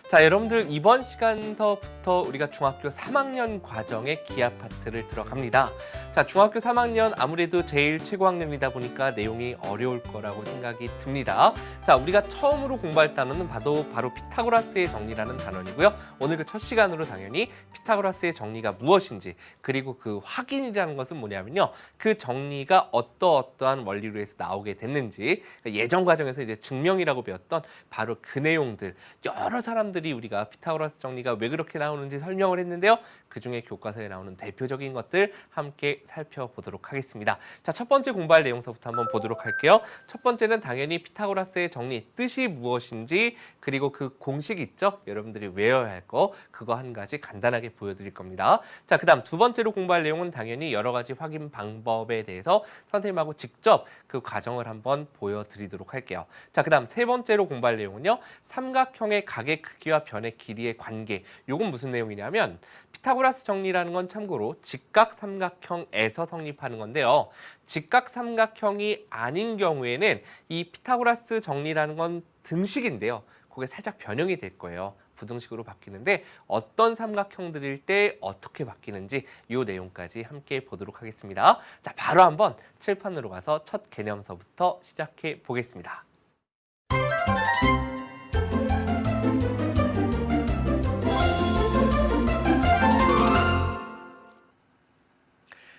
자, 여러분들 이번 시간서부터 우리가 중학교 3학년 과정의 기하 파트를 들어갑니다. 자, 중학교 3학년 아무래도 제일 최고학년이다 보니까 내용이 어려울 거라고 생각이 듭니다. 자, 우리가 처음으로 공부할 단어는 바로 피타고라스의 정리라는 단원이고요. 오늘 그 첫 시간으로 당연히 피타고라스의 정리가 무엇인지, 그리고 그 확인이라는 것은 뭐냐면요, 그 정리가 어떠한 원리로 해서 나오게 됐는지, 예전 과정에서 이제 증명이라고 배웠던 바로 그 내용들, 여러 사람들이 우리가 피타고라스 정리가 왜 그렇게 나오는지 설명을 했는데요. 그중에 교과서에 나오는 대표적인 것들 함께 살펴보도록 하겠습니다. 자, 첫 번째 공부할 내용서부터 한번 보도록 할게요. 첫 번째는 당연히 피타고라스의 정리, 뜻이 무엇인지, 그리고 그 공식 있죠? 여러분들이 외워야 할 거, 그거 한 가지 간단하게 보여드릴 겁니다. 자, 그 다음 두 번째로 공부할 내용은 당연히 여러 가지 확인 방법에 대해서 선생님하고 직접 그 과정을 한번 보여드리도록 할게요. 자, 그 다음 세 번째로 공부할 내용은요, 삼각형의 각의 크기와 변의 길이의 관계. 요건 무슨 내용이냐면, 피타고라스 정리라는 건 참고로 직각삼각형에서 성립하는 건데요. 직각삼각형이 아닌 경우에는 이 피타고라스 정리라는 건 등식인데요. 그게 살짝 변형이 될 거예요. 부등식으로 바뀌는데 어떤 삼각형들일 때 어떻게 바뀌는지 이 내용까지 함께 보도록 하겠습니다. 자, 바로 한번 칠판으로 가서 첫 개념서부터 시작해 보겠습니다.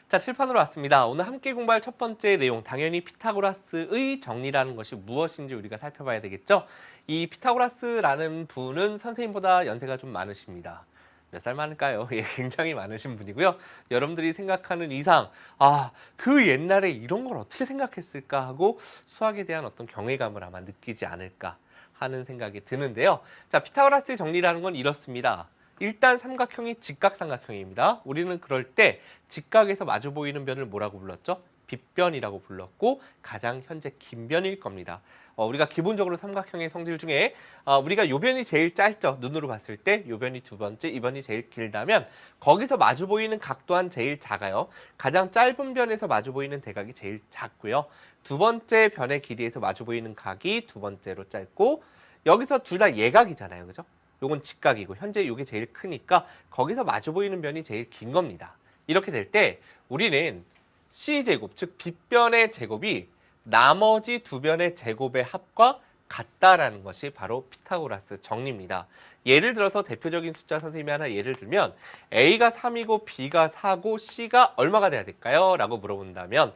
자, 칠판으로 왔습니다. 오늘 함께 공부할 첫 번째 내용, 당연히 피타고라스의 정리라는 것이 무엇인지 우리가 살펴봐야 되겠죠? 이 피타고라스라는 분은 선생님보다 연세가 좀 많으십니다. 몇 살 많을까요? 예, 굉장히 많으신 분이고요. 여러분들이 생각하는 이상, 그 옛날에 이런 걸 어떻게 생각했을까 하고 수학에 대한 어떤 경외감을 아마 느끼지 않을까 하는 생각이 드는데요. 자, 피타고라스의 정리라는 건 이렇습니다. 일단 삼각형이 직각삼각형입니다. 우리는 그럴 때 직각에서 마주 보이는 변을 뭐라고 불렀죠? 빗변이라고 불렀고 가장 현재 긴 변일 겁니다. 우리가 기본적으로 삼각형의 성질 중에 우리가 요 변이 제일 짧죠. 눈으로 봤을 때 요 변이 두 번째, 이 변이 제일 길다면 거기서 마주 보이는 각 또한 제일 작아요. 가장 짧은 변에서 마주 보이는 대각이 제일 작고요. 두 번째 변의 길이에서 마주 보이는 각이 두 번째로 짧고, 여기서 둘 다 예각이잖아요. 그죠? 요건 직각이고 현재 요게 제일 크니까 거기서 마주 보이는 변이 제일 긴 겁니다. 이렇게 될 때 우리는 C제곱, 즉 빗변의 제곱이 나머지 두 변의 제곱의 합과 같다라는 것이 바로 피타고라스 정리입니다. 예를 들어서 대표적인 숫자 선생님이 하나 예를 들면 A가 3이고 B가 4고 C가 얼마가 돼야 될까요? 라고 물어본다면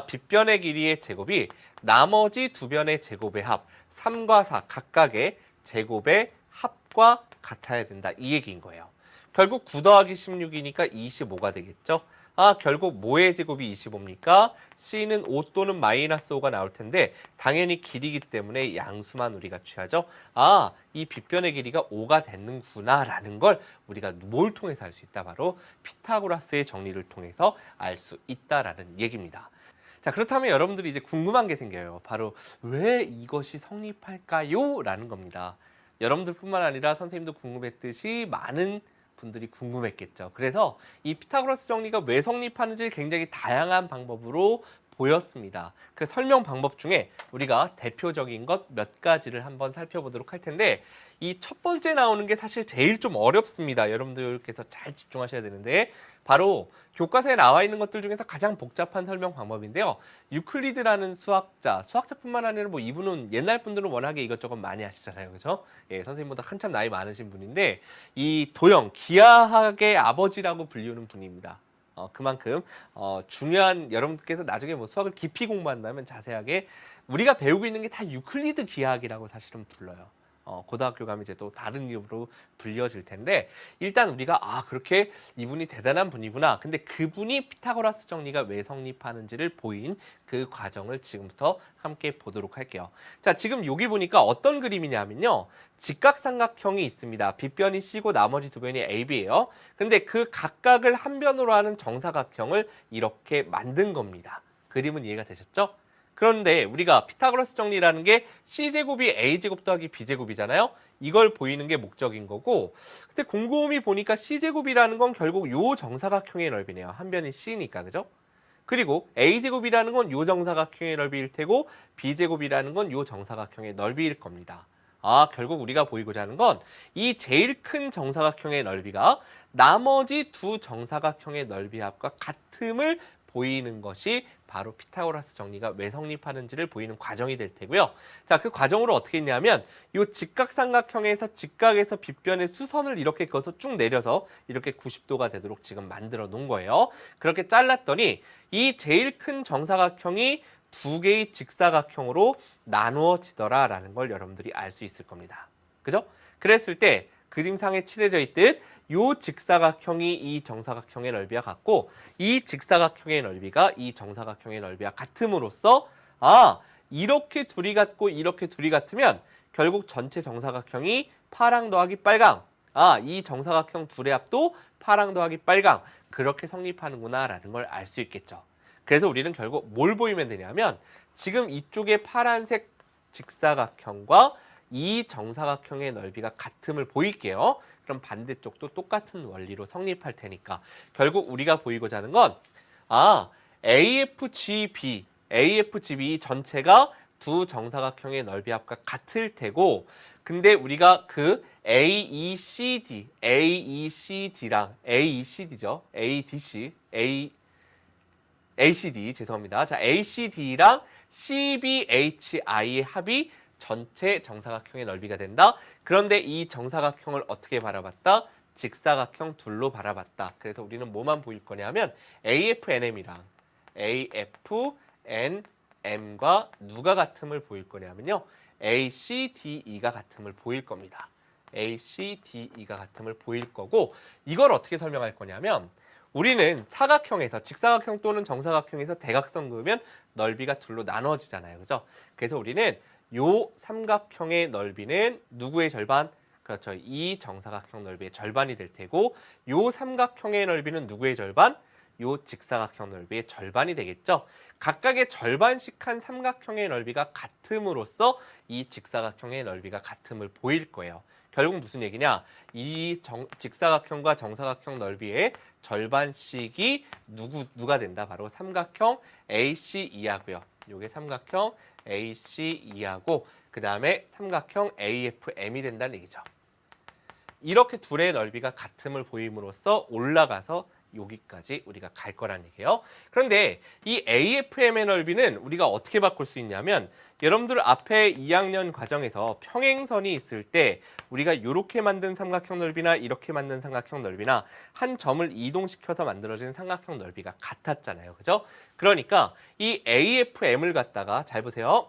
빗변의 길이의 제곱이 나머지 두 변의 제곱의 합 3과 4 각각의 제곱의 합과 같아야 된다, 이 얘기인 거예요. 결국 9 더하기 16이니까 25가 되겠죠. 결국 뭐의 제곱이 25입니까? C는 5 또는 마이너스 5가 나올 텐데 당연히 길이기 때문에 양수만 우리가 취하죠. 이 빗변의 길이가 5가 되는구나 라는 걸 우리가 뭘 통해서 알 수 있다? 바로 피타고라스의 정리를 통해서 알 수 있다라는 얘기입니다. 자, 그렇다면 여러분들이 이제 궁금한 게 생겨요. 바로 왜 이것이 성립할까요? 라는 겁니다. 여러분들뿐만 아니라 선생님도 궁금했듯이 많은 분들이 궁금했겠죠. 그래서 이 피타고라스 정리가 왜 성립하는지 굉장히 다양한 방법으로 보였습니다. 그 설명 방법 중에 우리가 대표적인 것 몇 가지를 한번 살펴보도록 할 텐데, 이 첫 번째 나오는 게 사실 제일 좀 어렵습니다. 여러분들께서 잘 집중하셔야 되는데, 바로 교과서에 나와 있는 것들 중에서 가장 복잡한 설명 방법인데요. 유클리드라는 수학자뿐만 아니라 뭐 이분은 옛날 분들은 워낙에 이것저것 많이 하시잖아요. 그죠? 예, 선생님보다 한참 나이 많으신 분인데 이 도형, 기하학의 아버지라고 불리우는 분입니다. 그만큼 중요한, 여러분들께서 나중에 뭐 수학을 깊이 공부한다면 자세하게 우리가 배우고 있는 게 다 유클리드 기하학이라고 사실은 불러요. 고등학교 가면 이제 또 다른 이름으로 불려질 텐데, 일단 우리가 그렇게 이분이 대단한 분이구나. 근데 그분이 피타고라스 정리가 왜 성립하는지를 보인 그 과정을 지금부터 함께 보도록 할게요. 자, 지금 여기 보니까 어떤 그림이냐면요, 직각삼각형이 있습니다. 빗변이 C고 나머지 두 변이 AB예요. 근데 그 각각을 한 변으로 하는 정사각형을 이렇게 만든 겁니다. 그림은 이해가 되셨죠? 그런데 우리가 피타고라스 정리라는 게 C제곱이 A제곱 더하기 B제곱이잖아요. 이걸 보이는 게 목적인 거고, 근데 곰곰이 보니까 C제곱이라는 건 결국 요 정사각형의 넓이네요. 한 변이 C니까, 그죠? 그리고 A제곱이라는 건 요 정사각형의 넓이일 테고 B제곱이라는 건 요 정사각형의 넓이일 겁니다. 결국 우리가 보이고자 하는 건 이 제일 큰 정사각형의 넓이가 나머지 두 정사각형의 넓이 합과 같음을 보이는 것이 바로 피타고라스 정리가 왜 성립하는지를 보이는 과정이 될 테고요. 자, 그 과정으로 어떻게 했냐면 이 직각삼각형에서 직각에서 빗변의 수선을 이렇게 그어서 쭉 내려서 이렇게 90도가 되도록 지금 만들어 놓은 거예요. 그렇게 잘랐더니 이 제일 큰 정사각형이 두 개의 직사각형으로 나누어지더라라는 걸 여러분들이 알 수 있을 겁니다. 그죠? 그랬을 때 그림상에 칠해져 있듯 이 직사각형이 이 정사각형의 넓이와 같고 이 직사각형의 넓이가 이 정사각형의 넓이와 같음으로써 이렇게 둘이 같고 이렇게 둘이 같으면 결국 전체 정사각형이 파랑 더하기 빨강 이 정사각형 둘의 합도 파랑 더하기 빨강 그렇게 성립하는구나 라는 걸 알 수 있겠죠. 그래서 우리는 결국 뭘 보이면 되냐면 지금 이쪽에 파란색 직사각형과 이 정사각형의 넓이가 같음을 보일게요. 그럼 반대쪽도 똑같은 원리로 성립할 테니까 결국 우리가 보이고자 하는 건 AFGB 전체가 두 정사각형의 넓이 합과 같을 테고 근데 우리가 그 AECD랑 AECD죠. ACD 죄송합니다. 자, ACD랑 CBHI의 합이 전체 정사각형의 넓이가 된다. 그런데 이 정사각형을 어떻게 바라봤다? 직사각형 둘로 바라봤다. 그래서 우리는 뭐만 보일 거냐면 AFNM이랑 AFNM과 누가 같음을 보일 거냐면요. ACDE가 같음을 보일 겁니다. ACDE가 같음을 보일 거고 이걸 어떻게 설명할 거냐면 우리는 사각형에서 직사각형 또는 정사각형에서 대각선 그으면 넓이가 둘로 나눠지잖아요. 그죠? 그래서 우리는 요 삼각형의 넓이는 누구의 절반? 그렇죠. 이 정사각형 넓이의 절반이 될 테고 요 삼각형의 넓이는 누구의 절반? 요 직사각형 넓이의 절반이 되겠죠. 각각의 절반씩 한 삼각형의 넓이가 같음으로써 이 직사각형의 넓이가 같음을 보일 거예요. 결국 무슨 얘기냐? 이 직사각형과 정사각형 넓이의 절반씩이 누가 된다? 바로 삼각형 ACE하고요. 요게 삼각형 ACE하고 그 다음에 삼각형 AFM이 된다는 얘기죠. 이렇게 둘의 넓이가 같음을 보임으로써 올라가서 여기까지 우리가 갈 거란 얘기예요. 그런데 이 AFM의 넓이는 우리가 어떻게 바꿀 수 있냐면 여러분들 앞에 2학년 과정에서 평행선이 있을 때 우리가 이렇게 만든 삼각형 넓이나 이렇게 만든 삼각형 넓이나 한 점을 이동시켜서 만들어진 삼각형 넓이가 같았잖아요. 그죠? 그러니까 이 AFM을 갖다가 잘 보세요.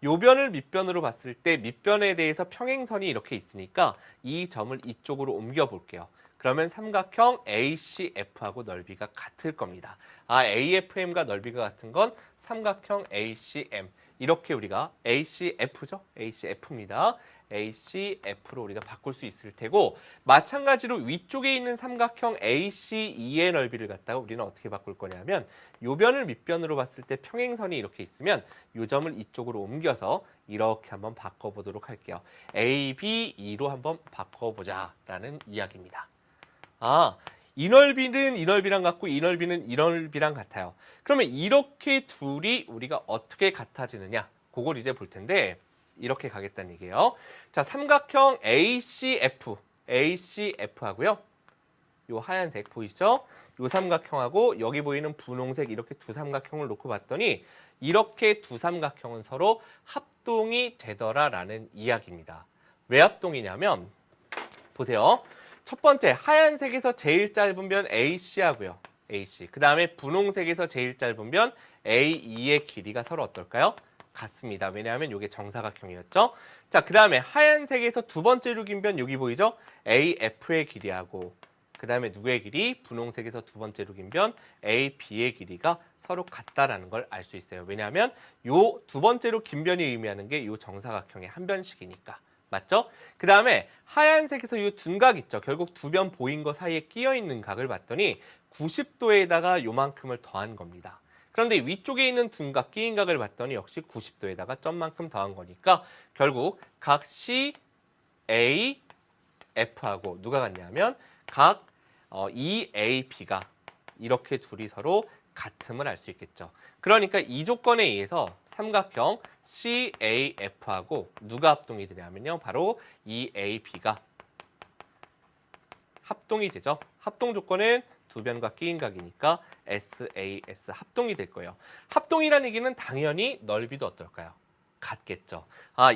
요변을 밑변으로 봤을 때 밑변에 대해서 평행선이 이렇게 있으니까 이 점을 이쪽으로 옮겨 볼게요. 그러면 삼각형 ACF하고 넓이가 같을 겁니다. AFM과 넓이가 같은 건 삼각형 ACM. 이렇게 우리가 ACF죠? ACF입니다. ACF로 우리가 바꿀 수 있을 테고 마찬가지로 위쪽에 있는 삼각형 ACE의 넓이를 갖다가 우리는 어떻게 바꿀 거냐면 요변을 밑변으로 봤을 때 평행선이 이렇게 있으면 요 점을 이쪽으로 옮겨서 이렇게 한번 바꿔보도록 할게요. ABE로 한번 바꿔보자 라는 이야기입니다. 이 넓이는 이 넓이랑 같고 이 넓이는 이 넓이랑 같아요. 그러면 이렇게 둘이 우리가 어떻게 같아지느냐? 그걸 이제 볼 텐데 이렇게 가겠다는 얘기예요. 자, 삼각형 ACF하고요. 요 하얀색 보이시죠? 요 삼각형하고 여기 보이는 분홍색 이렇게 두 삼각형을 놓고 봤더니 이렇게 두 삼각형은 서로 합동이 되더라라는 이야기입니다. 왜 합동이냐면 보세요. 첫 번째 하얀색에서 제일 짧은 변 AC하고요. AC. 그 다음에 분홍색에서 제일 짧은 변 AE의 길이가 서로 어떨까요? 같습니다. 왜냐하면 이게 정사각형이었죠. 자, 그 다음에 하얀색에서 두 번째로 긴 변 여기 보이죠? AF의 길이하고 그 다음에 누구의 길이? 분홍색에서 두 번째로 긴 변 AB의 길이가 서로 같다라는 걸 알 수 있어요. 왜냐하면 요 두 번째로 긴 변이 의미하는 게 요 정사각형의 한 변씩이니까. 맞죠? 그 다음에 하얀색에서 이 둔각 있죠. 결국 두 변 보인 거 사이에 끼어 있는 각을 봤더니 90도에다가 요만큼을 더한 겁니다. 그런데 위쪽에 있는 둔각 끼인 각을 봤더니 역시 90도에다가 점만큼 더한 거니까 결국 각 CAF하고 누가 같냐면 각 EAB가 이렇게 둘이 서로 같음을 알 수 있겠죠. 그러니까 이 조건에 의해서 삼각형 CAF하고 누가 합동이 되냐면요. 바로 EAB가 합동이 되죠. 합동 조건은 두 변과 끼인 각이니까 SAS 합동이 될 거예요. 합동이라는 얘기는 당연히 넓이도 어떨까요? 같겠죠.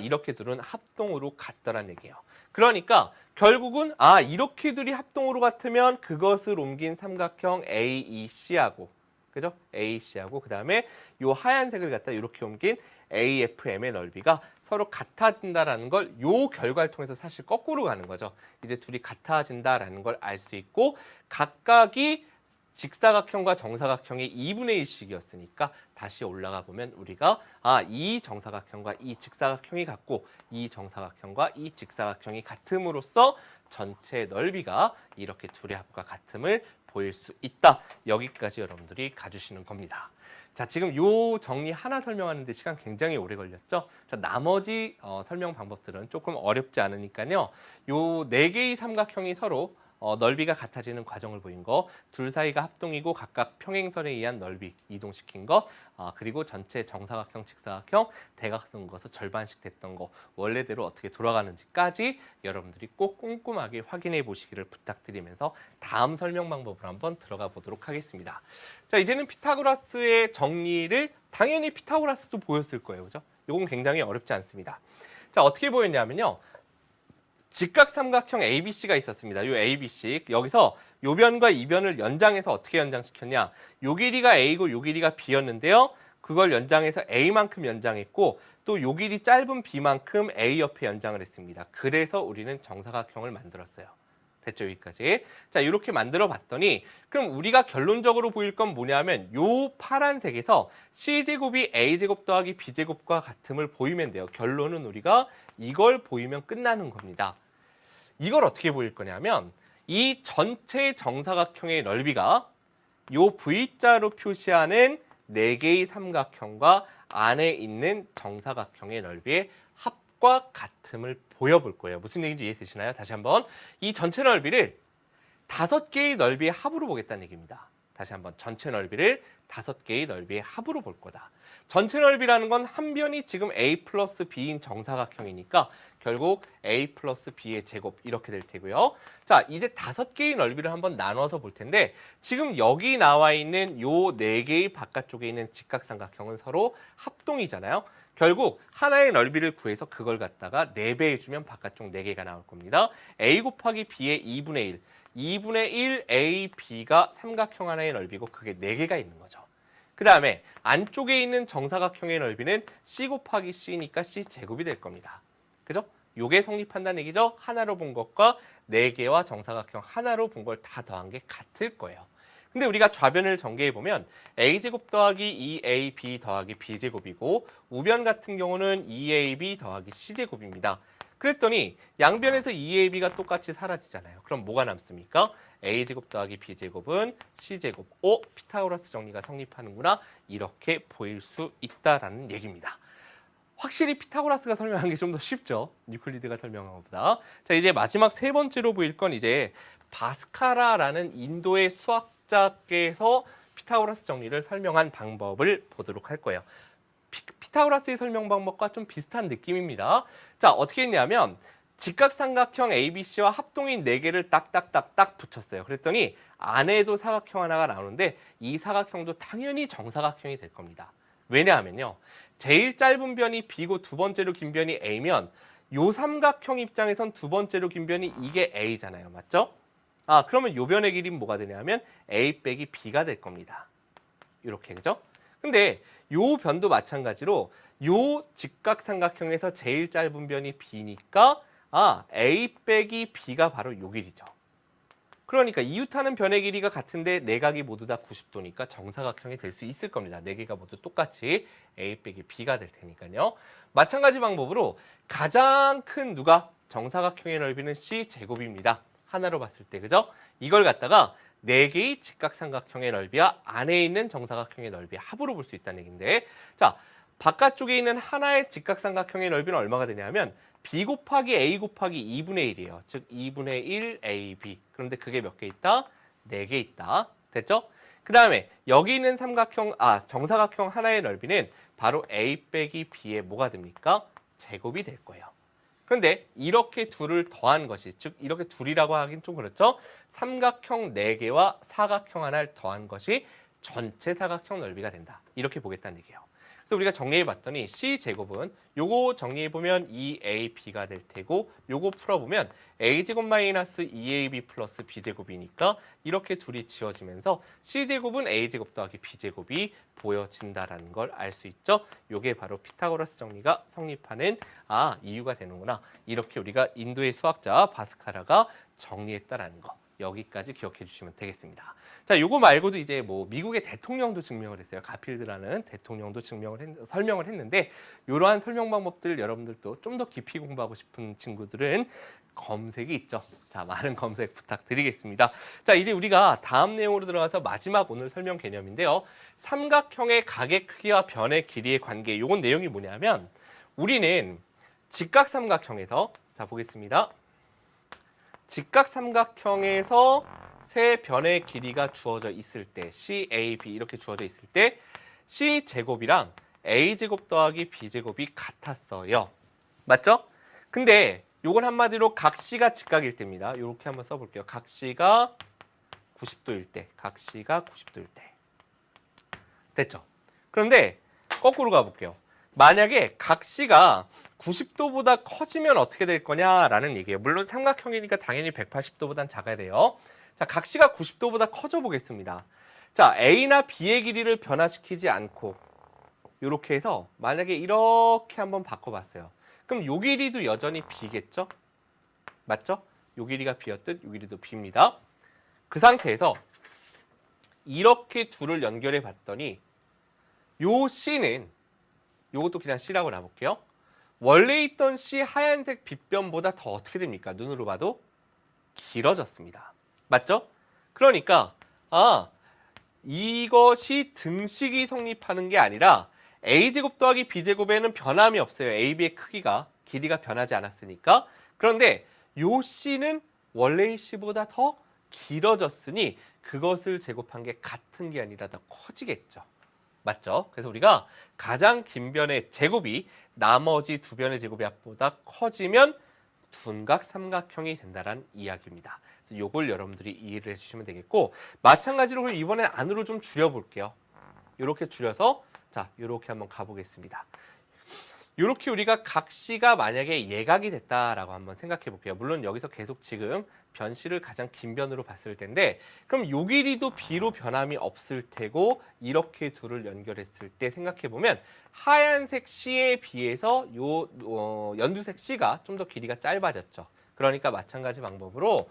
이렇게 둘은 합동으로 같더란 얘기예요. 그러니까 결국은 이렇게 둘이 합동으로 같으면 그것을 옮긴 삼각형 AEC하고 그죠? AEC하고 그다음에 요 하얀색을 갖다 이렇게 옮긴 AFM의 넓이가 서로 같아진다라는 걸 요 결과를 통해서 사실 거꾸로 가는 거죠. 이제 둘이 같아진다라는 걸 알 수 있고 각각이 직사각형과 정사각형의 2분의 1씩이었으니까 다시 올라가 보면 우리가 이 정사각형과 이 직사각형이 같고 이 정사각형과 이 직사각형이 같음으로써 전체 넓이가 이렇게 둘의 합과 같음을 보일 수 있다. 여기까지 여러분들이 가주시는 겁니다. 자, 지금 요 정리 하나 설명하는데 시간 굉장히 오래 걸렸죠? 자, 나머지 설명 방법들은 조금 어렵지 않으니까요. 요 네 개의 삼각형이 서로 넓이가 같아지는 과정을 보인 거, 둘 사이가 합동이고 각각 평행선에 의한 넓이 이동시킨 것, 그리고 전체 정사각형, 직사각형, 대각선 그어서 절반씩 됐던 거, 원래대로 어떻게 돌아가는지까지 여러분들이 꼭 꼼꼼하게 확인해 보시기를 부탁드리면서 다음 설명 방법으로 한번 들어가 보도록 하겠습니다. 자, 이제는 피타고라스의 정리를 당연히 피타고라스도 보였을 거예요. 그죠? 이건 굉장히 어렵지 않습니다. 자, 어떻게 보였냐면요. 직각삼각형 ABC가 있었습니다. 이 ABC 여기서 요 변과 이 변을 연장해서 어떻게 연장시켰냐? 요 길이가 A고 요 길이가 B였는데요. 그걸 연장해서 A만큼 연장했고 또 요 길이 짧은 B만큼 A 옆에 연장을 했습니다. 그래서 우리는 정사각형을 만들었어요. 됐죠? 여기까지. 자, 이렇게 만들어 봤더니 그럼 우리가 결론적으로 보일 건 뭐냐면 요 파란색에서 C제곱이 A제곱 더하기 B제곱과 같음을 보이면 돼요. 결론은 우리가 이걸 보이면 끝나는 겁니다. 이걸 어떻게 보일 거냐면 이 전체 정사각형의 넓이가 요 V자로 표시하는 네 개의 삼각형과 안에 있는 정사각형의 넓이의 합과 같음을 보여볼 거예요. 무슨 얘기인지 이해되시나요? 다시 한번 이 전체 넓이를 5개의 넓이의 합으로 보겠다는 얘기입니다. 다시 한번 전체 넓이를 5개의 넓이의 합으로 볼 거다. 전체 넓이라는 건 한 변이 지금 A 플러스 B인 정사각형이니까 결국 A 플러스 B의 제곱 이렇게 될 테고요. 자, 이제 5개의 넓이를 한번 나눠서 볼 텐데 지금 여기 나와 있는 요 4개의 바깥쪽에 있는 직각삼각형은 서로 합동이잖아요. 결국 하나의 넓이를 구해서 그걸 갖다가 4배 해주면 바깥쪽 4개가 나올 겁니다. A 곱하기 B의 2분의 1. 2분의 1 A, B가 삼각형 하나의 넓이고 그게 4개가 있는 거죠. 그 다음에 안쪽에 있는 정사각형의 넓이는 C 곱하기 C니까 C 제곱이 될 겁니다. 그죠? 요게 성립한다는 얘기죠. 하나로 본 것과 4개와 정사각형 하나로 본 걸 다 더한 게 같을 거예요. 근데 우리가 좌변을 전개해보면 A제곱 더하기 2AB 더하기 B제곱이고 우변 같은 경우는 2AB 더하기 C제곱입니다. 그랬더니 양변에서 2AB가 똑같이 사라지잖아요. 그럼 뭐가 남습니까? A제곱 더하기 B제곱은 C제곱. 피타고라스 정리가 성립하는구나. 이렇게 보일 수 있다라는 얘기입니다. 확실히 피타고라스가 설명한 게 좀 더 쉽죠. 유클리드가 설명한 것보다. 자, 이제 마지막 세 번째로 보일 건 이제 바스카라라는 인도의 수학자께서 피타고라스 정리를 설명한 방법을 보도록 할 거예요. 피타고라스의 설명 방법과 좀 비슷한 느낌입니다. 자, 어떻게 했냐면 직각삼각형 ABC와 합동인 4개를 딱딱딱딱 붙였어요. 그랬더니 안에도 사각형 하나가 나오는데 이 사각형도 당연히 정사각형이 될 겁니다. 왜냐하면요. 제일 짧은 변이 B고 두 번째로 긴 변이 A면 요 삼각형 입장에선 두 번째로 긴 변이 이게 A잖아요. 맞죠? 그러면 요 변의 길이는 뭐가 되냐면 A 빼기 B가 될 겁니다. 이렇게, 그죠? 근데 요 변도 마찬가지로 요 직각삼각형에서 제일 짧은 변이 B니까 A 빼기 B가 바로 요 길이죠. 그러니까 이웃하는 변의 길이가 같은데 내각이 모두 다 90도니까 정사각형이 될 수 있을 겁니다. 4개가 모두 똑같이 A 빼기 B가 될 테니까요. 마찬가지 방법으로 가장 큰 누가 정사각형의 넓이는 C제곱입니다. 하나로 봤을 때, 그죠? 이걸 갖다가 4개의 직각삼각형의 넓이와 안에 있는 정사각형의 넓이의 합으로 볼 수 있다는 얘기인데, 자, 바깥쪽에 있는 하나의 직각삼각형의 넓이는 얼마가 되냐면 B 곱하기 A 곱하기 2분의 1이에요. 즉 2분의 1 AB. 그런데 그게 몇 개 있다? 4개 있다. 됐죠? 그 다음에 여기 있는 정사각형 하나의 넓이는 바로 A 빼기 B의 뭐가 됩니까? 제곱이 될 거예요. 그런데 이렇게 둘을 더한 것이, 즉 이렇게 둘이라고 하긴 좀 그렇죠. 삼각형 4개와 사각형 하나를 더한 것이 전체 사각형 넓이가 된다. 이렇게 보겠다는 얘기예요. 그래서 우리가 정리해 봤더니 C제곱은 요거 정리해 보면 2AB가 될 테고 요거 풀어보면 A제곱 마이너스 2AB 플러스 B제곱이니까 이렇게 둘이 지워지면서 C제곱은 A제곱 더하기 B제곱이 보여진다라는 걸 알 수 있죠. 요게 바로 피타고라스 정리가 성립하는 이유가 되는구나. 이렇게 우리가 인도의 수학자 바스카라가 정리했다라는 거. 여기까지 기억해 주시면 되겠습니다. 자, 요거 말고도 이제 뭐 미국의 대통령도 증명을 했어요. 가필드라는 대통령도 설명을 했는데 이러한 설명 방법들 여러분들도 좀 더 깊이 공부하고 싶은 친구들은 검색이 있죠. 자, 많은 검색 부탁드리겠습니다. 자, 이제 우리가 다음 내용으로 들어가서 마지막 오늘 설명 개념인데요. 삼각형의 각의 크기와 변의 길이의 관계. 요건 내용이 뭐냐면 우리는 직각삼각형에서 자, 보겠습니다. 직각삼각형에서 세 변의 길이가 주어져 있을 때 CAB 이렇게 주어져 있을 때 C제곱이랑 A제곱 더하기 B제곱이 같았어요. 맞죠? 근데 요건 한마디로 각C가 직각일 때입니다. 이렇게 한번 써볼게요. 각C가 90도일 때, 각C가 90도일 때. 됐죠? 그런데 거꾸로 가볼게요. 만약에 각C가 90도보다 커지면 어떻게 될 거냐라는 얘기예요. 물론 삼각형이니까 당연히 180도보단 작아야 돼요. 자, 각C가 90도보다 커져 보겠습니다. 자, A나 B의 길이를 변화시키지 않고 이렇게 해서 만약에 이렇게 한번 바꿔봤어요. 그럼 요 길이도 여전히 B겠죠? 맞죠? 요 길이가 B였듯 요 길이도 B입니다. 그 상태에서 이렇게 둘을 연결해 봤더니 요 C는 요것도 그냥 C라고 놔볼게요. 원래 있던 C 하얀색 빗변보다 더 어떻게 됩니까? 눈으로 봐도 길어졌습니다. 맞죠? 그러니까 이것이 등식이 성립하는 게 아니라 A제곱 더하기 B제곱에는 변함이 없어요. AB의 크기가, 길이가 변하지 않았으니까. 그런데 요 C는 원래의 C보다 더 길어졌으니 그것을 제곱한 게 같은 게 아니라 더 커지겠죠. 맞죠? 그래서 우리가 가장 긴 변의 제곱이 나머지 두 변의 제곱의 합보다 커지면 둔각 삼각형이 된다는 이야기입니다. 그래서 요걸 여러분들이 이해를 해주시면 되겠고 마찬가지로 이번엔 안으로 좀 줄여볼게요. 이렇게 줄여서 자 이렇게 한번 가보겠습니다. 이렇게 우리가 각C가 만약에 예각이 됐다라고 한번 생각해 볼게요. 물론 여기서 계속 지금 변C를 가장 긴 변으로 봤을 텐데 그럼 요 길이도 B로 변함이 없을 테고 이렇게 둘을 연결했을 때 생각해 보면 하얀색 C에 비해서 요 연두색 C가 좀 더 길이가 짧아졌죠. 그러니까 마찬가지 방법으로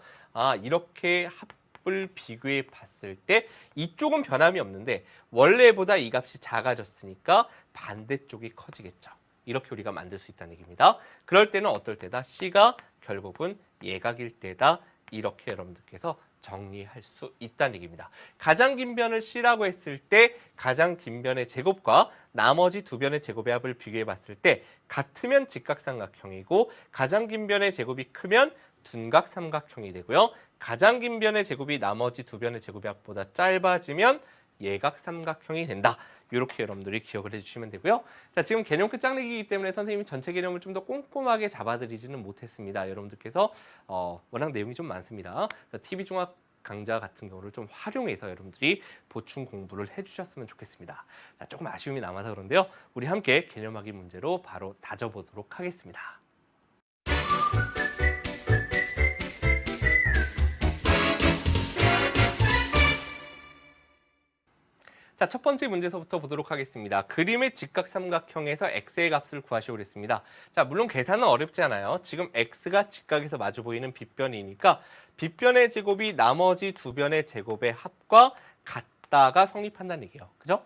이렇게 합을 비교해 봤을 때 이쪽은 변함이 없는데 원래보다 이 값이 작아졌으니까 반대쪽이 커지겠죠. 이렇게 우리가 만들 수 있다는 얘기입니다. 그럴 때는 어떨 때다? C가 결국은 예각일 때다. 이렇게 여러분들께서 정리할 수 있다는 얘기입니다. 가장 긴 변을 C라고 했을 때 가장 긴 변의 제곱과 나머지 두 변의 제곱의 합을 비교해 봤을 때 같으면 직각삼각형이고 가장 긴 변의 제곱이 크면 둔각삼각형이 되고요. 가장 긴 변의 제곱이 나머지 두 변의 제곱의 합보다 짧아지면 예각삼각형이 된다. 이렇게 여러분들이 기억을 해주시면 되고요. 자, 지금 개념 끝장내기이기 때문에 선생님이 전체 개념을 좀 더 꼼꼼하게 잡아드리지는 못했습니다. 여러분들께서 워낙 내용이 좀 많습니다. TV중학 강좌 같은 경우를 좀 활용해서 여러분들이 보충 공부를 해주셨으면 좋겠습니다. 자, 조금 아쉬움이 남아서 그런데요. 우리 함께 개념하기 문제로 바로 다져보도록 하겠습니다. 자, 첫 번째 문제서부터 보도록 하겠습니다. 그림의 직각삼각형에서 x의 값을 구하시오 그랬습니다. 자, 물론 계산은 어렵지 않아요. 지금 x가 직각에서 마주 보이는 빗변이니까 빗변의 제곱이 나머지 두 변의 제곱의 합과 같다가 성립한다는 얘기예요. 그죠?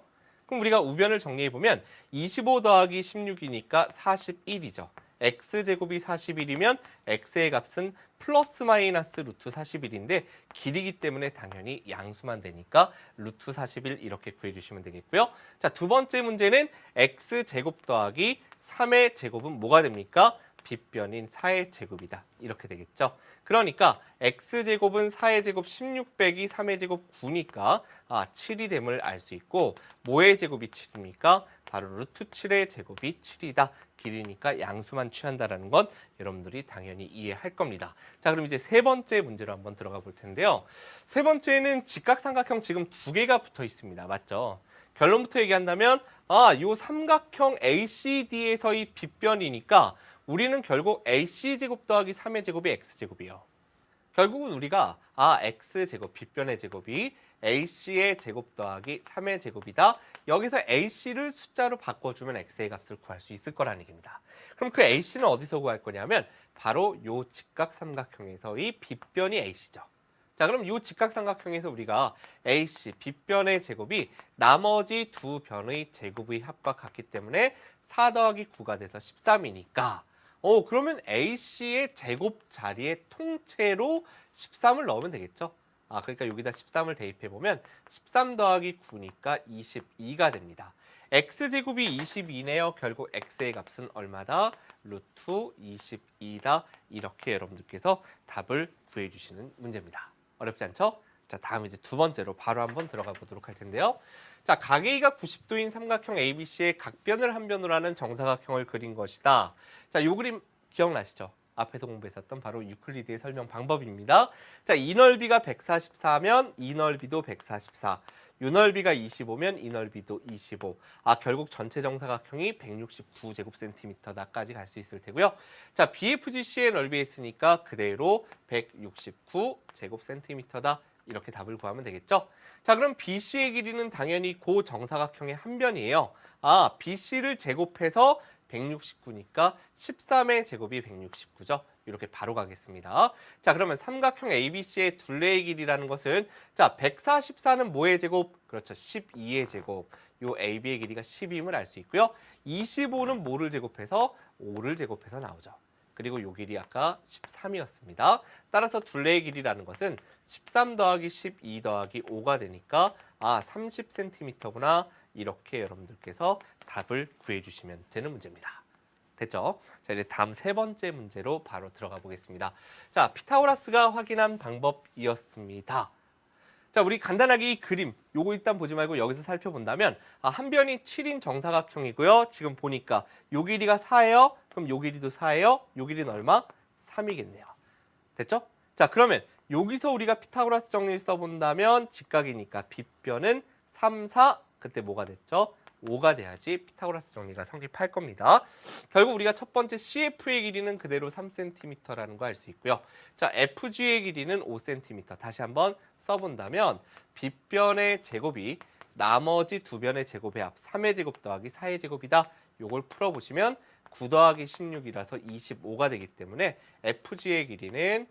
그럼 우리가 우변을 정리해보면 25 더하기 16이니까 41이죠. x제곱이 41이면 x의 값은 플러스 마이너스 루트 41인데 길이기 때문에 당연히 양수만 되니까 루트 41 이렇게 구해주시면 되겠고요. 자, 두 번째 문제는 x제곱 더하기 3의 제곱은 뭐가 됩니까? 빗변인 4의 제곱이다. 이렇게 되겠죠. 그러니까 x제곱은 4의 제곱 16 빼기 3의 제곱 9니까 7이 됨을 알 수 있고 뭐의 제곱이 7입니까? 바로 루트 7의 제곱이 7이다. 길이니까 양수만 취한다라는 건 여러분들이 당연히 이해할 겁니다. 자, 그럼 이제 세 번째 문제로 한번 들어가 볼 텐데요. 세 번째는 직각삼각형 지금 두 개가 붙어 있습니다. 맞죠? 결론부터 얘기한다면 요 삼각형 ACD에서의 빗변이니까 우리는 결국 AC제곱 더하기 3의 제곱이 X제곱이에요. 결국은 우리가 X제곱, 빗변의 제곱이 AC의 제곱 더하기 3의 제곱이다. 여기서 AC를 숫자로 바꿔주면 X의 값을 구할 수 있을 거라는 얘기입니다. 그럼 그 AC는 어디서 구할 거냐면 바로 요 직각삼각형에서의 빗변이 AC죠. 자, 그럼 이 직각삼각형에서 우리가 AC, 빗변의 제곱이 나머지 두 변의 제곱의 합과 같기 때문에 4 더하기 9가 돼서 13이니까 그러면 AC의 제곱 자리에 통째로 13을 넣으면 되겠죠. 그러니까 여기다 13을 대입해보면 13 더하기 9니까 22가 됩니다. X제곱이 22네요. 결국 X의 값은 얼마다? 루트 22다. 이렇게 여러분들께서 답을 구해주시는 문제입니다. 어렵지 않죠? 자, 다음 이제 두 번째로 바로 한번 들어가 보도록 할 텐데요. 자, 각 A가 90도인 삼각형 ABC의 각변을 한 변으로 하는 정사각형을 그린 것이다. 자, 요 그림 기억나시죠? 앞에서 공부했었던 바로 유클리드의 설명 방법입니다. 자, 이 넓이가 144면 이 넓이도 144. 요 넓이가 25면 이 넓이도 25. 결국 전체 정사각형이 169제곱센티미터다까지 갈 수 있을 테고요. 자, BFGC의 넓이에 있으니까 그대로 169제곱센티미터다. 이렇게 답을 구하면 되겠죠. 자, 그럼 BC의 길이는 당연히 고 정사각형의 한 변이에요. BC를 제곱해서 169니까 13의 제곱이 169죠. 이렇게 바로 가겠습니다. 자, 그러면 삼각형 ABC의 둘레의 길이라는 것은 자, 144는 뭐의 제곱? 그렇죠. 12의 제곱. 요 AB의 길이가 10임을 알 수 있고요. 25는 뭐를 제곱해서? 5를 제곱해서 나오죠. 그리고 요 길이 아까 13이었습니다. 따라서 둘레의 길이라는 것은 13 더하기 12 더하기 5가 되니까 30cm구나. 이렇게 여러분들께서 답을 구해주시면 되는 문제입니다. 됐죠? 자, 이제 다음 세 번째 문제로 바로 들어가 보겠습니다. 자, 피타고라스가 확인한 방법이었습니다. 자, 우리 간단하게 이 그림 요거 일단 보지 말고 여기서 살펴본다면 한 변이 7인 정사각형이고요. 지금 보니까 요 길이가 4예요. 그럼 요 길이도 4예요. 요 길이는 얼마? 3이겠네요. 됐죠? 자, 그러면 여기서 우리가 피타고라스 정리를 써본다면 직각이니까 빗변은 3, 4 그때 뭐가 됐죠? 5가 돼야지 피타고라스 정리가 성립할 겁니다. 결국 우리가 첫 번째 CF의 길이는 그대로 3cm라는 거 알 수 있고요. 자, FG의 길이는 5cm. 다시 한번 써본다면 빗변의 제곱이 나머지 두 변의 제곱의 합 3의 제곱 더하기 4의 제곱이다. 요걸 풀어보시면 9 더하기 16이라서 25가 되기 때문에 FG의 길이는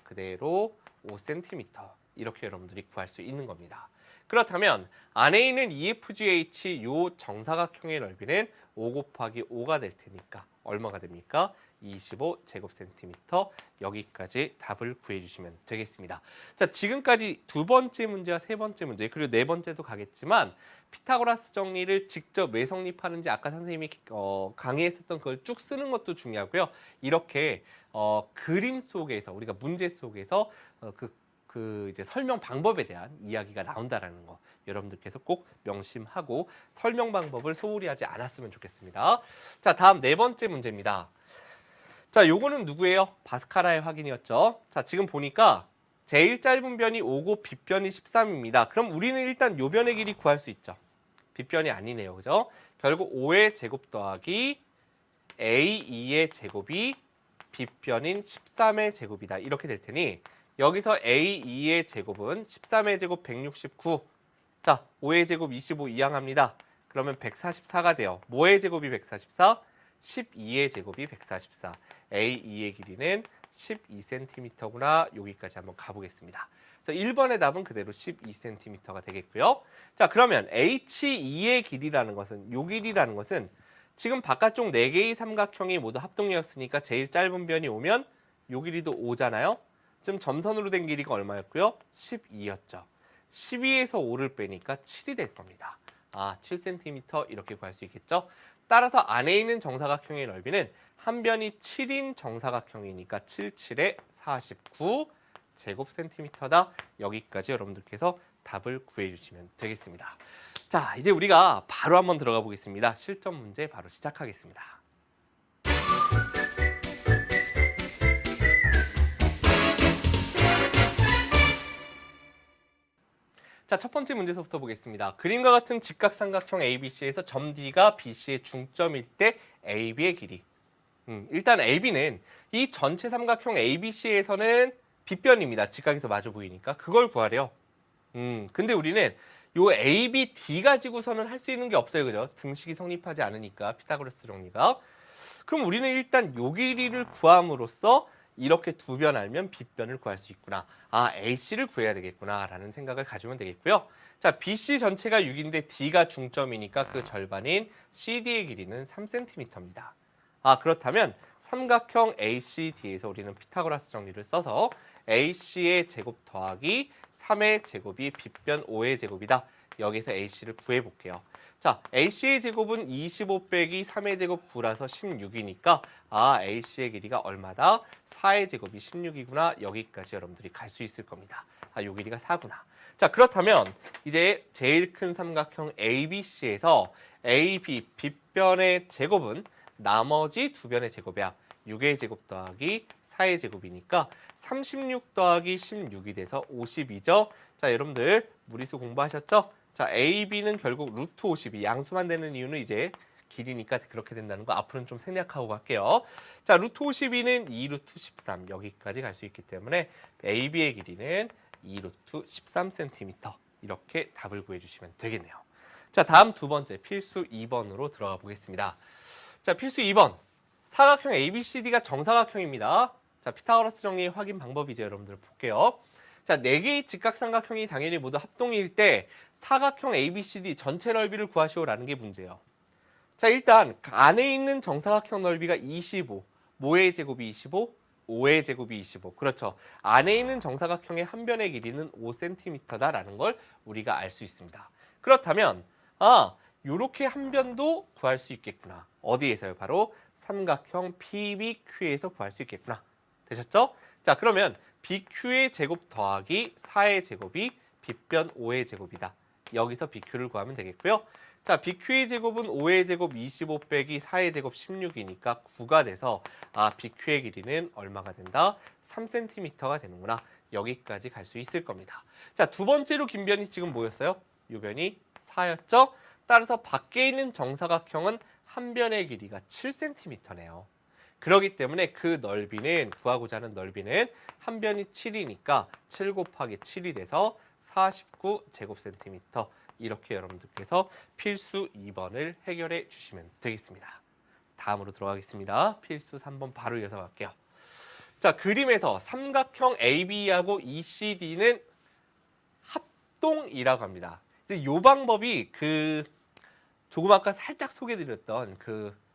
그대로 5cm. 이렇게 여러분들이 구할 수 있는 겁니다. 그렇다면 안에 있는 EFGH 요 정사각형의 넓이는 5 곱하기 5가 될 테니까 얼마가 됩니까? 25제곱센티미터. 여기까지 답을 구해주시면 되겠습니다. 자, 지금까지 두 번째 문제와 세 번째 문제 그리고 네 번째도 가겠지만 피타고라스 정리를 직접 왜 성립하는지 아까 선생님이 강의했었던 그걸 쭉 쓰는 것도 중요하고요. 이렇게 그림 속에서 우리가 문제 속에서 그 이제 설명 방법에 대한 이야기가 나온다라는 거 여러분들께서 꼭 명심하고 설명 방법을 소홀히 하지 않았으면 좋겠습니다. 자, 다음 네 번째 문제입니다. 자, 요거는 누구예요? 바스카라의 확인이었죠. 자, 지금 보니까 제일 짧은 변이 5고 빗변이 13입니다. 그럼 우리는 일단 요 변의 길이 구할 수 있죠. 빗변이 아니네요. 그죠? 결국 5의 제곱 더하기 A2의 제곱이 빗변인 13의 제곱이다. 이렇게 될 테니 여기서 A2의 제곱은 13의 제곱 169. 자, 5의 제곱 25 이항합니다. 그러면 144가 돼요. 뭐의 제곱이 144? 12의 제곱이 144. A2의 길이는 12cm구나. 여기까지 한번 가보겠습니다. 그래서 1번의 답은 그대로 12cm가 되겠고요. 자, 그러면 H2의 길이라는 것은 요 길이라는 것은 지금 바깥쪽 4개의 삼각형이 모두 합동이었으니까 제일 짧은 변이 오면 요 길이도 5잖아요. 지금 점선으로 된 길이가 얼마였고요? 12였죠. 12에서 5를 빼니까 7이 될 겁니다. 7cm 이렇게 구할 수 있겠죠. 따라서 안에 있는 정사각형의 넓이는 한 변이 7인 정사각형이니까 7, 7에 49 제곱센티미터다. 여기까지 여러분들께서 답을 구해주시면 되겠습니다. 자, 이제 우리가 바로 한번 들어가 보겠습니다. 실전 문제 바로 시작하겠습니다. 자, 첫 번째 문제서부터 보겠습니다. 그림과 같은 직각삼각형 ABC에서 점 D가 BC의 중점일 때 AB의 길이. 일단 AB는 이 전체 삼각형 ABC에서는 빗변입니다. 직각에서 마주 보이니까. 그걸 구하래요. 근데 우리는 요 AB, D 가지고서는 할 수 있는 게 없어요. 그죠? 등식이 성립하지 않으니까, 피타고라스 정리가. 그럼 우리는 일단 요 길이를 구함으로써 이렇게 두 변 알면 빗변을 구할 수 있구나. AC를 구해야 되겠구나 라는 생각을 가지면 되겠고요. 자, BC 전체가 6인데 D가 중점이니까 그 절반인 CD의 길이는 3cm입니다. 그렇다면 삼각형 ACD에서 우리는 피타고라스 정리를 써서 AC의 제곱 더하기 3의 제곱이 빗변 5의 제곱이다. 여기서 AC를 구해볼게요. 자, AC의 제곱은 25 빼기 3의 제곱 9라서 16이니까 AC의 길이가 얼마다? 4의 제곱이 16이구나. 여기까지 여러분들이 갈 수 있을 겁니다. 요 길이가 4구나. 자, 그렇다면 이제 제일 큰 삼각형 ABC에서 AB 빗변의 제곱은 나머지 두 변의 제곱이야. 6의 제곱 더하기 4의 제곱이니까 36 더하기 16이 돼서 52죠. 자, 여러분들 무리수 공부하셨죠? 자, AB는 결국 루트 52. 양수만 되는 이유는 이제 길이니까 그렇게 된다는 거 앞으로는 좀 생략하고 갈게요. 자, 루트 52는 2루트 13. 여기까지 갈 수 있기 때문에 AB의 길이는 2루트 13cm. 이렇게 답을 구해주시면 되겠네요. 자, 다음 두 번째 필수 2번으로 들어가 보겠습니다. 자, 필수 2번. 사각형 ABCD가 정사각형입니다. 자, 피타고라스 정리 확인 방법이죠. 여러분들 볼게요. 자, 4개의 직각삼각형이 당연히 모두 합동일 때 사각형 ABCD 전체 넓이를 구하시오라는 게 문제예요. 자, 일단 안에 있는 정사각형 넓이가 25. 뭐의 제곱이 25? 5의 제곱이 25. 그렇죠. 안에 있는 정사각형의 한 변의 길이는 5cm다라는 걸 우리가 알 수 있습니다. 그렇다면 요렇게 한 변도 구할 수 있겠구나. 어디에서요? 바로 삼각형 PBQ에서 구할 수 있겠구나. 되셨죠? 자, 그러면 BQ의 제곱 더하기 4의 제곱이 빗변 5의 제곱이다. 여기서 BQ를 구하면 되겠고요. 자, BQ의 제곱은 5의 제곱 25 빼기 4의 제곱 16이니까 9가 돼서 BQ의 길이는 얼마가 된다? 3cm가 되는구나. 여기까지 갈 수 있을 겁니다. 자, 두 번째로 긴 변이 지금 뭐였어요? 요 변이 4였죠? 따라서 밖에 있는 정사각형은 한 변의 길이가 7cm네요. 그렇기 때문에 그 넓이는 구하고자 하는 넓이는 한 변이 7이니까 7 곱하기 7이 돼서 49 제곱센티미터. 이렇게 여러분들께서 필수 2번을 해결해 주시면 되겠습니다. 다음으로 들어가겠습니다. 필수 3번 바로 이어서 갈게요. 자, 그림에서 삼각형 AB하고 ECD는 합동이라고 합니다. 이제 이 방법이 조금 아까 살짝 소개드렸던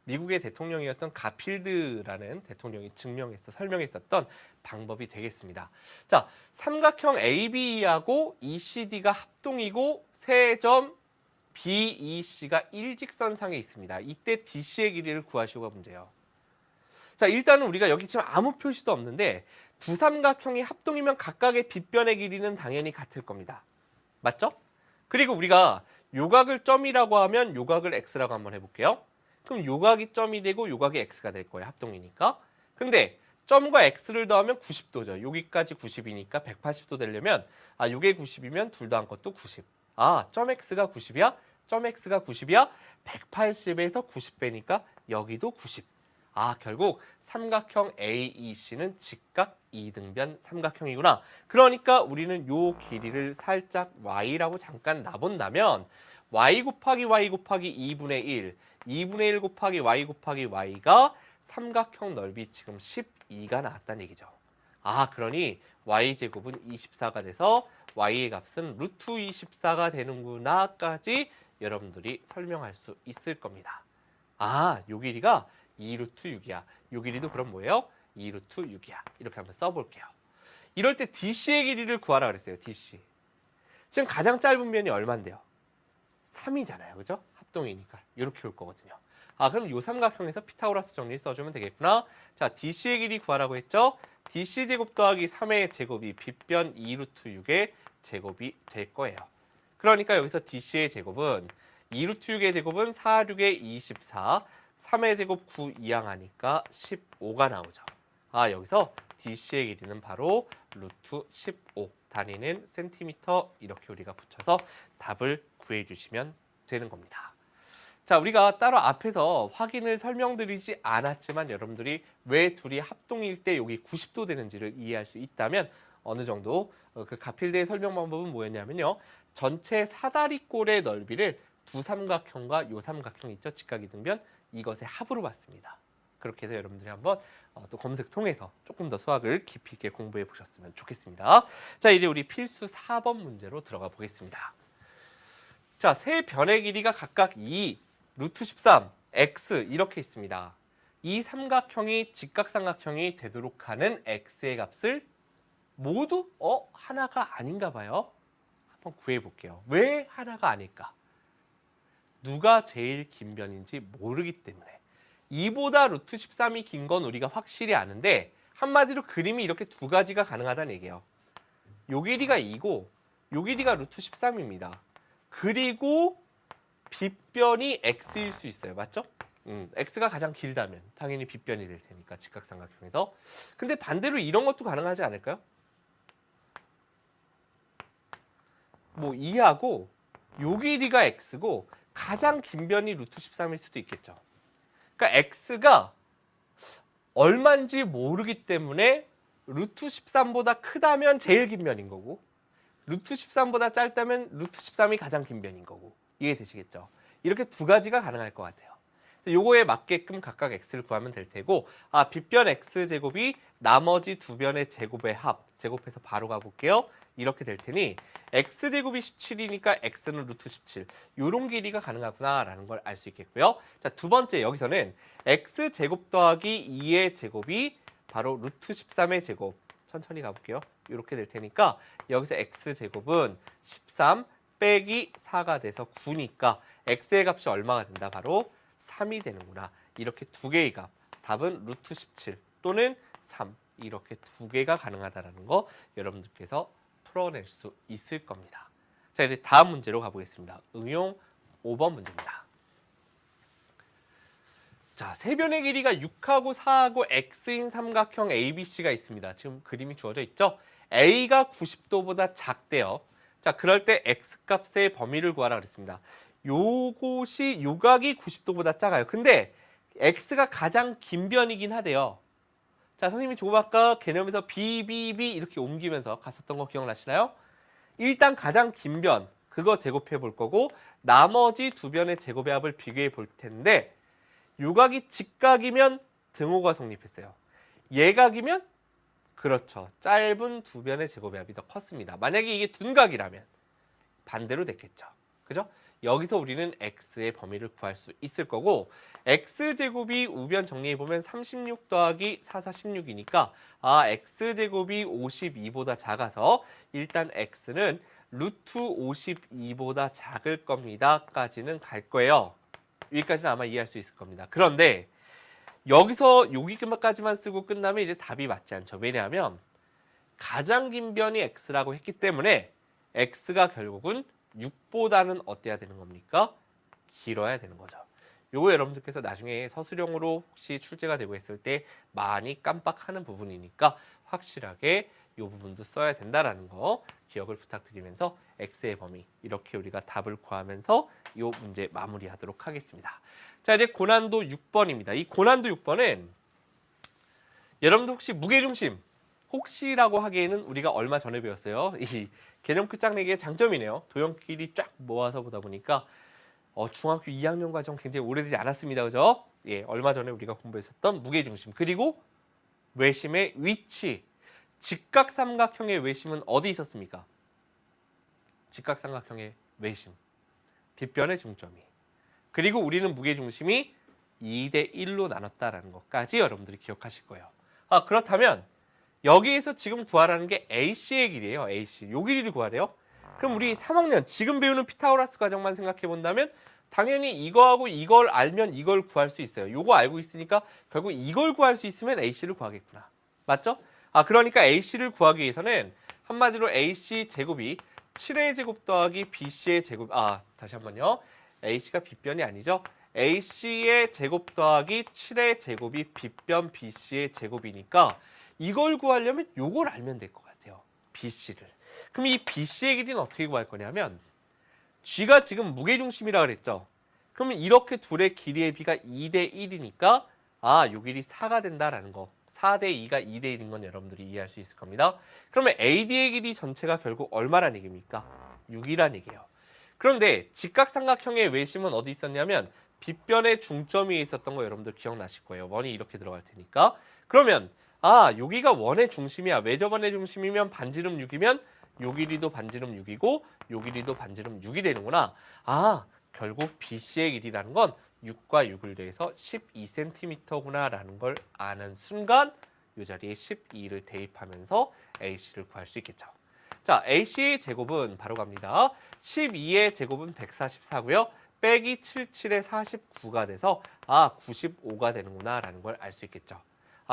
미국의 대통령이었던 가필드라는 대통령이 설명했었던 방법이 되겠습니다. 자, 삼각형 AB하고 ECD가 합동이고 세 점 BEC가 일직선상에 있습니다. 이때 DC의 길이를 구하시오가 문제예요. 자, 일단은 우리가 여기 지금 아무 표시도 없는데 두 삼각형이 합동이면 각각의 빗변의 길이는 당연히 같을 겁니다. 맞죠? 그리고 우리가 요각을 점이라고 하면 요각을 x라고 한번 해볼게요. 그럼 요각이 점이 되고 요각이 x가 될 거예요. 합동이니까. 근데 점과 x를 더하면 90도죠. 여기까지 90이니까 180도 되려면 요게 90이면 둘 더한 것도 90. 점 x가 90이야? 점 x가 90이야? 180에서 90 빼니까 여기도 90. 결국 삼각형 AEC는 직각 이등변 삼각형이구나. 그러니까 우리는 요 길이를 살짝 y라고 잠깐 놔본다면 y 곱하기 y 곱하기 2분의 1, 2분의 1 곱하기 y가 삼각형 넓이 지금 12가 나왔다는 얘기죠. 그러니 y제곱은 24가 돼서 y의 값은 루트 24가 되는구나까지 여러분들이 설명할 수 있을 겁니다. 요 길이가 2루트 6이야. 요 길이도 그럼 뭐예요? 2루트 6이야. 이렇게 한번 써볼게요. 이럴 때 DC의 길이를 구하라 그랬어요. DC. 지금 가장 짧은 변이 얼마인데요? 3이잖아요. 그죠? 합동이니까. 이렇게 올 거거든요. 그럼 요 삼각형에서 피타고라스 정리 써주면 되겠구나. 자, DC의 길이 구하라고 했죠? DC 제곱 더하기 3의 제곱이 빗변 2루트 6의 제곱이 될 거예요. 그러니까 여기서 DC의 제곱은 2루트 6의 제곱은 4, 6의 24, 3의 제곱 9 이항하니까 15가 나오죠. 여기서 DC의 길이는 바로 루트 15, 단위는 센티미터 이렇게 우리가 붙여서 답을 구해주시면 되는 겁니다. 자, 우리가 따로 앞에서 확인을 설명드리지 않았지만 여러분들이 왜 둘이 합동일 때 여기 90도 되는지를 이해할 수 있다면 어느 정도 그 가필대의 설명 방법은 뭐였냐면요. 전체 사다리꼴의 넓이를 두 삼각형과 요 삼각형 있죠? 직각이등변 이것의 합으로 봤습니다. 그렇게 해서 여러분들이 한번 또 검색 통해서 조금 더 수학을 깊이 있게 공부해 보셨으면 좋겠습니다. 자, 이제 우리 필수 4번 문제로 들어가 보겠습니다. 자, 세 변의 길이가 각각 2, 루트 13, x 이렇게 있습니다. 이 삼각형이 직각삼각형이 되도록 하는 x의 값을 모두 하나가 아닌가 봐요. 한번 구해 볼게요. 왜 하나가 아닐까? 누가 제일 긴 변인지 모르기 때문에. 2보다 루트 13이 긴 건 우리가 확실히 아는데 한마디로 그림이 이렇게 두 가지가 가능하다는 얘기예요. 요 길이가 2고 요 길이가 루트 13입니다. 그리고 빗변이 x일 수 있어요. 맞죠? x가 가장 길다면 당연히 빗변이 될 테니까 직각삼각형에서. 근데 반대로 이런 것도 가능하지 않을까요? 뭐 2하고 요 길이가 x고 가장 긴 변이 루트 13일 수도 있겠죠. 그러니까 x가 얼마인지 모르기 때문에 루트 13보다 크다면 제일 긴 변인 거고 루트 13보다 짧다면 루트 13이 가장 긴 변인 거고 이해되시겠죠? 이렇게 두 가지가 가능할 것 같아요. 요거에 맞게끔 각각 x를 구하면 될 테고 빗변 x제곱이 나머지 두 변의 제곱의 합 제곱해서 바로 가볼게요. 이렇게 될 테니 x제곱이 17이니까 x는 루트 17 요런 길이가 가능하구나라는 걸 알 수 있겠고요. 자, 두 번째 여기서는 x제곱 더하기 2의 제곱이 바로 루트 13의 제곱 천천히 가볼게요. 이렇게 될 테니까 여기서 x제곱은 13 빼기 4가 돼서 9니까 x의 값이 얼마가 된다? 바로 3이 되는구나. 이렇게 두 개의 값. 답은 루트 17 또는 3 이렇게 두 개가 가능하다는 거 여러분들께서 풀어낼 수 있을 겁니다. 자, 이제 다음 문제로 가보겠습니다. 응용 5번 문제입니다. 자, 세 변의 길이가 6하고 4하고 x인 삼각형 ABC가 있습니다. 지금 그림이 주어져 있죠? A가 90도보다 작대요. 자, 그럴 때 x값의 범위를 구하라 그랬습니다. 요것이 요각이 90도보다 작아요. 근데 x가 가장 긴 변이긴 하대요. 자, 선생님이 조금 아까 개념에서 BBB 이렇게 옮기면서 갔었던 거 기억나시나요? 일단 가장 긴 변, 그거 제곱해 볼 거고 나머지 두 변의 제곱의 합을 비교해 볼 텐데 요각이 직각이면 등호가 성립했어요. 예각이면 그렇죠. 짧은 두 변의 제곱의 합이 더 컸습니다. 만약에 이게 둔각이라면 반대로 됐겠죠. 그죠? 여기서 우리는 x의 범위를 구할 수 있을 거고 x제곱이 우변 정리해보면 36 더하기 4, 4, 16이니까 x제곱이 52보다 작아서 일단 x는 루트 52보다 작을 겁니다. 까지는 갈 거예요. 여기까지는 아마 이해할 수 있을 겁니다. 그런데 여기서 여기까지만 쓰고 끝나면 이제 답이 맞지 않죠. 왜냐하면 가장 긴 변이 x라고 했기 때문에 x가 결국은 6보다는 어때야 되는 겁니까? 길어야 되는 거죠. 요거 여러분들께서 나중에 서술형으로 혹시 출제가 되고 있을 때 많이 깜빡하는 부분이니까 확실하게 이 부분도 써야 된다라는 거 기억을 부탁드리면서 x의 범위 이렇게 우리가 답을 구하면서 이 문제 마무리하도록 하겠습니다. 자, 이제 고난도 6번입니다. 이 고난도 6번은 여러분들 혹시 무게중심 혹시라고 하기에는 우리가 얼마 전에 배웠어요. 이 개념 끝장내기의 장점이네요. 도형끼리 쫙 모아서 보다 보니까 중학교 2학년 과정 굉장히 오래되지 않았습니다. 그죠? 예, 얼마 전에 우리가 공부했었던 무게중심 그리고 외심의 위치. 직각삼각형의 외심은 어디 있었습니까? 직각삼각형의 외심. 빗변의 중점이. 그리고 우리는 무게중심이 2대 1로 나눴다라는 것까지 여러분들이 기억하실 거예요. 그렇다면 여기에서 지금 구하라는 게 AC의 길이에요. AC. 요 길이를 구하래요. 그럼 우리 3학년 지금 배우는 피타고라스 과정만 생각해 본다면 당연히 이거하고 이걸 알면 이걸 구할 수 있어요. 요거 알고 있으니까 결국 이걸 구할 수 있으면 AC를 구하겠구나. 맞죠? 그러니까 AC를 구하기 위해서는 한마디로 AC 제곱이 7의 제곱 더하기 BC의 제곱, 다시 한번요. AC가 빗변이 아니죠. AC의 제곱 더하기 7의 제곱이 빗변 BC의 제곱이니까 이걸 구하려면 요걸 알면 될 것 같아요. BC를. 그럼 이 BC의 길이는 어떻게 구할 거냐면 G가 지금 무게중심이라 그랬죠. 그러면 이렇게 둘의 길이의 비가 2대 1이니까 요 길이 4가 된다라는 거. 4대 2가 2대 1인 건 여러분들이 이해할 수 있을 겁니다. 그러면 AD의 길이 전체가 결국 얼마란 얘기입니까? 6이란 얘기예요. 그런데 직각삼각형의 외심은 어디 있었냐면 빗변의 중점 위에 있었던 거 여러분들 기억나실 거예요. 원이 이렇게 들어갈 테니까. 그러면 여기가 원의 중심이야. 외접원의 중심이면 반지름 6이면 요 길이도 반지름 6이고 요 길이도 반지름 6이 되는구나. 결국 BC의 길이라는 건 6과 6을 더해서 12cm구나 라는 걸 아는 순간 이 자리에 12를 대입하면서 AC를 구할 수 있겠죠. 자, AC의 제곱은 바로 갑니다. 12의 제곱은 144고요. 빼기 77의 49가 돼서 95가 되는구나 라는 걸 알 수 있겠죠.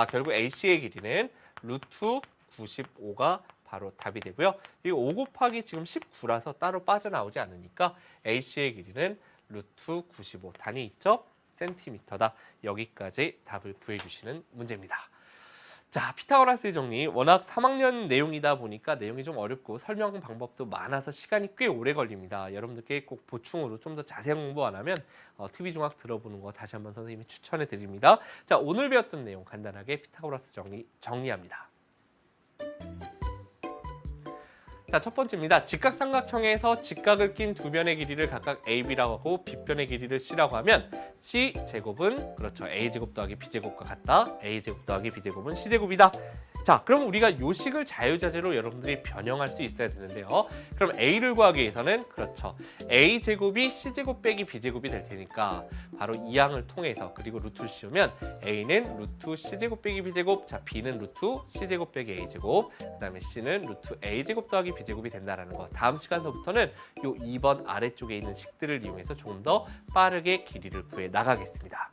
결국 AC의 길이는 루트 95가 바로 답이 되고요. 이 5 곱하기 지금 19라서 따로 빠져나오지 않으니까 AC의 길이는 루트 95 단위 있죠? 센티미터다. 여기까지 답을 구해주시는 문제입니다. 자, 피타고라스의 정리. 워낙 3학년 내용이다 보니까 내용이 좀 어렵고 설명 방법도 많아서 시간이 꽤 오래 걸립니다. 여러분들께 꼭 보충으로 좀 더 자세한 공부 안 하면 TV중학 들어보는 거 다시 한번 선생님이 추천해 드립니다. 자, 오늘 배웠던 내용 간단하게 피타고라스 정리합니다. 자, 첫 번째입니다. 직각삼각형에서 직각을 낀 두 변의 길이를 각각 AB라고 하고 빗변의 길이를 C라고 하면 C제곱은 그렇죠. A제곱 더하기 B제곱과 같다. A제곱 더하기 B제곱은 C제곱이다. 자, 그럼 우리가 요 식을 자유자재로 여러분들이 변형할 수 있어야 되는데요. 그럼 A를 구하기 위해서는 그렇죠. A제곱이 C제곱 빼기 B제곱이 될 테니까 바로 이 양을 통해서 그리고 루트를 씌우면 A는 루트 C제곱 빼기 B제곱, 자 B는 루트 C제곱 빼기 A제곱, 그 다음에 C는 루트 A제곱 더하기 B제곱이 된다는 거. 다음 시간서부터는 요 2번 아래쪽에 있는 식들을 이용해서 조금 더 빠르게 길이를 구해 나가겠습니다.